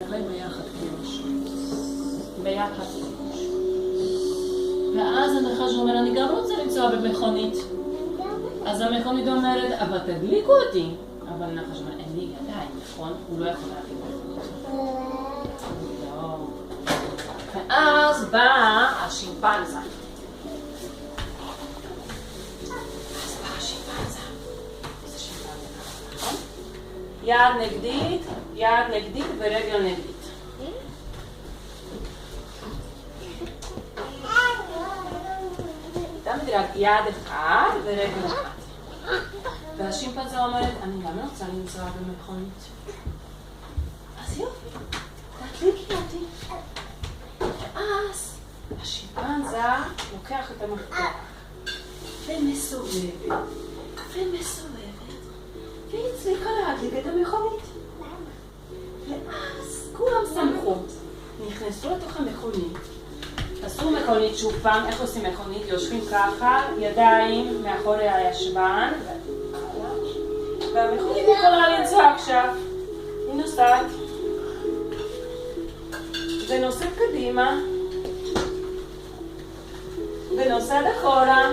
ביחד כאילו ביחד. ואז הנחש אומר, אני גם רוצה לנסוע במכונית. אז המכונית אומרת, אבל תדליקו אותי. אבל הנחש אומר, אין לי ידיים, נכון? הוא לא יכול להדליק מכונית. לא. ואז בא השימפנזה. יד נגדית ורגל נגדית. אתה מדרג יד אחד ורגל אחד. והשימפנזה אומרת, אני גם רוצה לנסוע במכונית. אז יופי, תדליקי אותי. ואז השימפנזה לוקח את המפתח ומסובבת. והיא הצליחה להדליק את המכונית. ואז כולם שמחו. נכנסו לתוך המכונית. עשו מכונית שוב פעם. איך עושים מכונית? יושבים ככה, ידיים מאחורי הישבן. והמכונית יכולה לנסוע עכשיו. היא נוסעת. ונוסעת קדימה. ונוסעת אחורה.